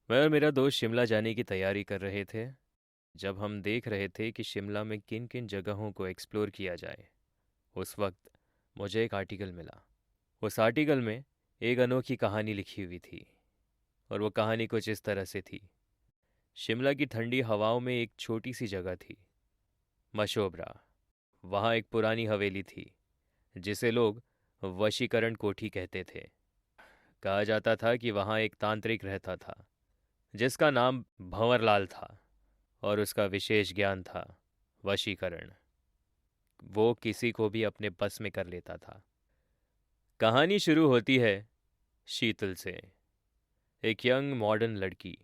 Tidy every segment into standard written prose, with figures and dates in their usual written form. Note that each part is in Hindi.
मैं और मेरा दोस्त शिमला जाने की तैयारी कर रहे थे जब हम देख रहे थे कि शिमला में किन किन जगहों को एक्सप्लोर किया जाए। उस वक्त मुझे एक आर्टिकल मिला। उस आर्टिकल में एक अनोखी कहानी लिखी हुई थी, और वो कहानी कुछ इस तरह से थी। शिमला की ठंडी हवाओं में एक छोटी सी जगह थी, मशोबरा। वहाँ एक पुरानी हवेली थी जिसे लोग वशीकरण कोठी कहते थे। कहा जाता था कि वहाँ एक तांत्रिक रहता था जिसका नाम भंवरलाल था, और उसका विशेष ज्ञान था वशीकरण। वो किसी को भी अपने बस में कर लेता था। कहानी शुरू होती है शीतल से, एक यंग मॉडर्न लड़की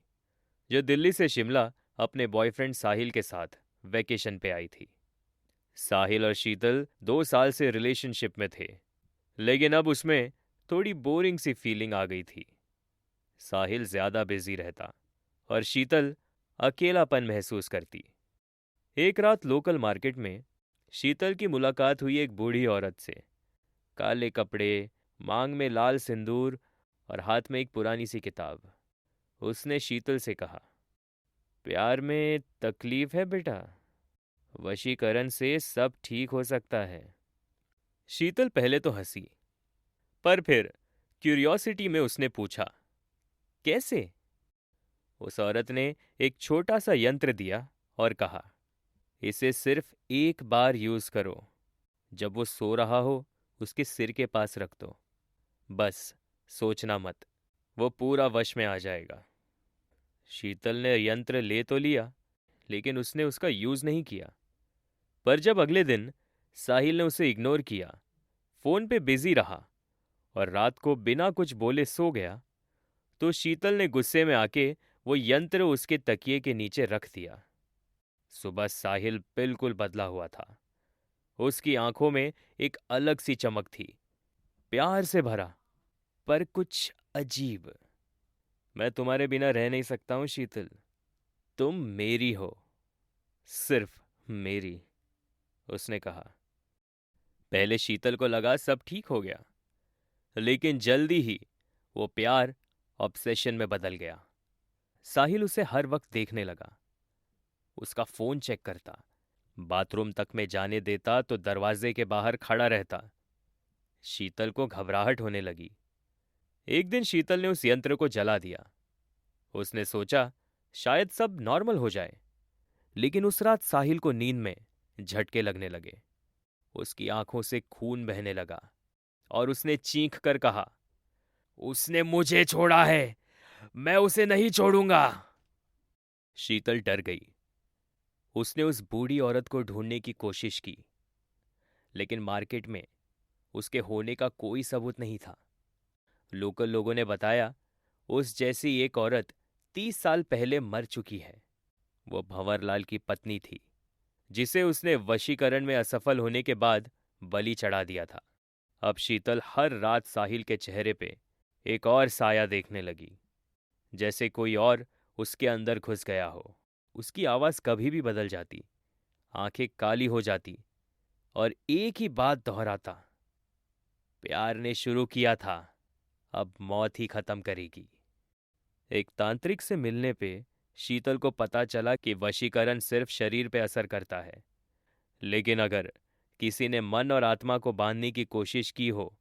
जो दिल्ली से शिमला अपने बॉयफ्रेंड साहिल के साथ वेकेशन पे आई थी। साहिल और शीतल 2 साल से रिलेशनशिप में थे, लेकिन अब उसमें थोड़ी बोरिंग सी फीलिंग आ गई थी। साहिल ज्यादा बिजी रहता और शीतल अकेलापन महसूस करती। एक रात लोकल मार्केट में शीतल की मुलाकात हुई एक बूढ़ी औरत से। काले कपड़े, मांग में लाल सिंदूर और हाथ में एक पुरानी सी किताब। उसने शीतल से कहा, प्यार में तकलीफ है बेटा, वशीकरण से सब ठीक हो सकता है। शीतल पहले तो हंसी, पर फिर क्यूरियोसिटी में उसने पूछा, कैसे? उस औरत ने एक छोटा सा यंत्र दिया और कहा, इसे सिर्फ एक बार यूज करो। जब वो सो रहा हो उसके सिर के पास रख दो। बस सोचना मत, वो पूरा वश में आ जाएगा। शीतल ने यंत्र ले तो लिया, लेकिन उसने उसका यूज नहीं किया। पर जब अगले दिन साहिल ने उसे इग्नोर किया, फोन पे बिजी रहा और रात को बिना कुछ बोले सो गया, तो शीतल ने गुस्से में आके वो यंत्र उसके तकिए के नीचे रख दिया। सुबह साहिल बिल्कुल बदला हुआ था। उसकी आंखों में एक अलग सी चमक थी, प्यार से भरा, पर कुछ अजीब। मैं तुम्हारे बिना रह नहीं सकता हूं शीतल, तुम मेरी हो, सिर्फ मेरी, उसने कहा। पहले शीतल को लगा सब ठीक हो गया, लेकिन जल्दी ही वो प्यार ऑब्सेशन में बदल गया। साहिल उसे हर वक्त देखने लगा, उसका फोन चेक करता, बाथरूम तक में जाने देता तो दरवाजे के बाहर खड़ा रहता। शीतल को घबराहट होने लगी। एक दिन शीतल ने उस यंत्र को जला दिया। उसने सोचा शायद सब नॉर्मल हो जाए, लेकिन उस रात साहिल को नींद में झटके लगने लगे। उसकी आंखों से खून बहने लगा और उसने चीख कर कहा, उसने मुझे छोड़ा है, मैं उसे नहीं छोड़ूंगा। शीतल डर गई। उसने उस बूढ़ी औरत को ढूंढने की कोशिश की, लेकिन मार्केट में उसके होने का कोई सबूत नहीं था। लोकल लोगों ने बताया उस जैसी एक औरत 30 साल पहले मर चुकी है। वो भंवरलाल की पत्नी थी, जिसे उसने वशीकरण में असफल होने के बाद बलि चढ़ा दिया था। अब शीतल हर रात साहिल के चेहरे पे एक और साया देखने लगी, जैसे कोई और उसके अंदर घुस गया हो। उसकी आवाज कभी भी बदल जाती, आंखें काली हो जाती और एक ही बात दोहराता, प्यार ने शुरू किया था, अब मौत ही खत्म करेगी। एक तांत्रिक से मिलने पे शीतल को पता चला कि वशीकरण सिर्फ शरीर पे असर करता है, लेकिन अगर किसी ने मन और आत्मा को बांधने की कोशिश की हो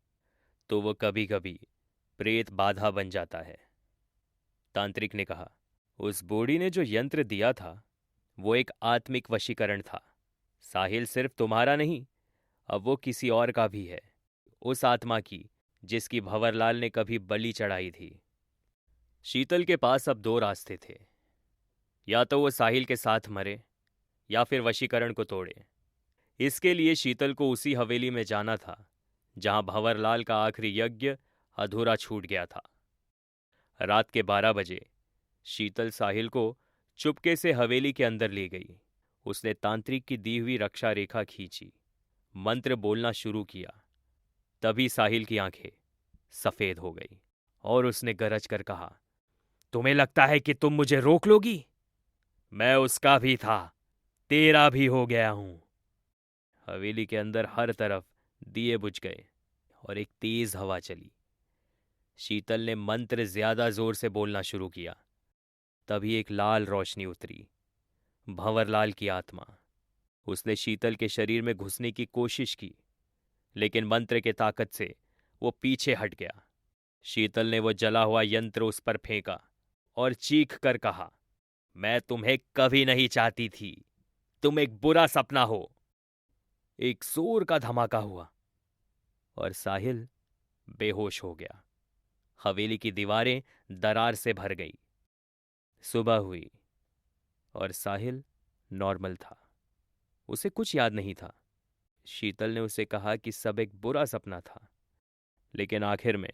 तो वो कभी कभी प्रेत बाधा बन जाता है। तांत्रिक ने कहा, उस बूढ़ी ने जो यंत्र दिया था वो एक आत्मिक वशीकरण था। साहिल सिर्फ तुम्हारा नहीं, अब वो किसी और का भी है, उस आत्मा की जिसकी भंवरलाल ने कभी बलि चढ़ाई थी। शीतल के पास अब दो रास्ते थे, या तो वो साहिल के साथ मरे या फिर वशीकरण को तोड़े। इसके लिए शीतल को उसी हवेली में जाना था जहां भंवरलाल का आखिरी यज्ञ अधूरा छूट गया था। रात के 12 बजे शीतल साहिल को चुपके से हवेली के अंदर ले गई। उसने तांत्रिक की दी हुई रक्षा रेखा खींची, मंत्र बोलना शुरू किया। तभी साहिल की आंखें सफेद हो गई और उसने गरज कर कहा, तुम्हें लगता है कि तुम मुझे रोक लोगी? मैं उसका भी था, तेरा भी हो गया हूं। हवेली के अंदर हर तरफ दिए बुझ गए और एक तेज हवा चली। शीतल ने मंत्र ज्यादा जोर से बोलना शुरू किया, तभी एक लाल रोशनी उतरी। भंवरलाल की आत्मा। उसने शीतल के शरीर में घुसने की कोशिश की, लेकिन मंत्र के ताकत से वो पीछे हट गया। शीतल ने वो जला हुआ यंत्र उस पर फेंका और चीख कर कहा, मैं तुम्हें कभी नहीं चाहती थी। तुम एक बुरा सपना हो। एक जोर का धमाका हुआ और साहिल बेहोश हो गया। हवेली की दीवारें दरार से भर गई। सुबह हुई और साहिल नॉर्मल था। उसे कुछ याद नहीं था। शीतल ने उसे कहा कि सब एक बुरा सपना था, लेकिन आखिर में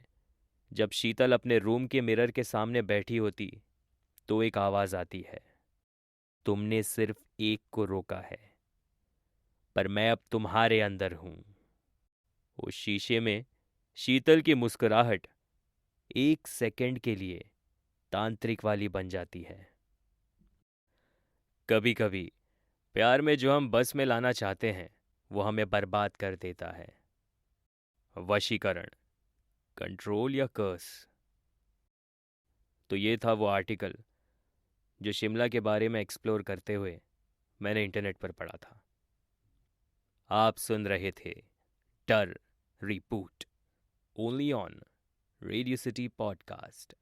जब शीतल अपने रूम के मिरर के सामने बैठी होती तो एक आवाज आती है, तुमने सिर्फ एक को रोका है, पर मैं अब तुम्हारे अंदर हूं। उस शीशे में शीतल की मुस्कुराहट एक सेकंड के लिए तांत्रिक वाली बन जाती है। कभी कभी प्यार में जो हम बस में लाना चाहते हैं वो हमें बर्बाद कर देता है। वशीकरण, कंट्रोल या कर्स। तो ये था वो आर्टिकल जो शिमला के बारे में एक्सप्लोर करते हुए मैंने इंटरनेट पर पढ़ा था। आप सुन रहे थे डर रिपूट, only on Radio City podcast.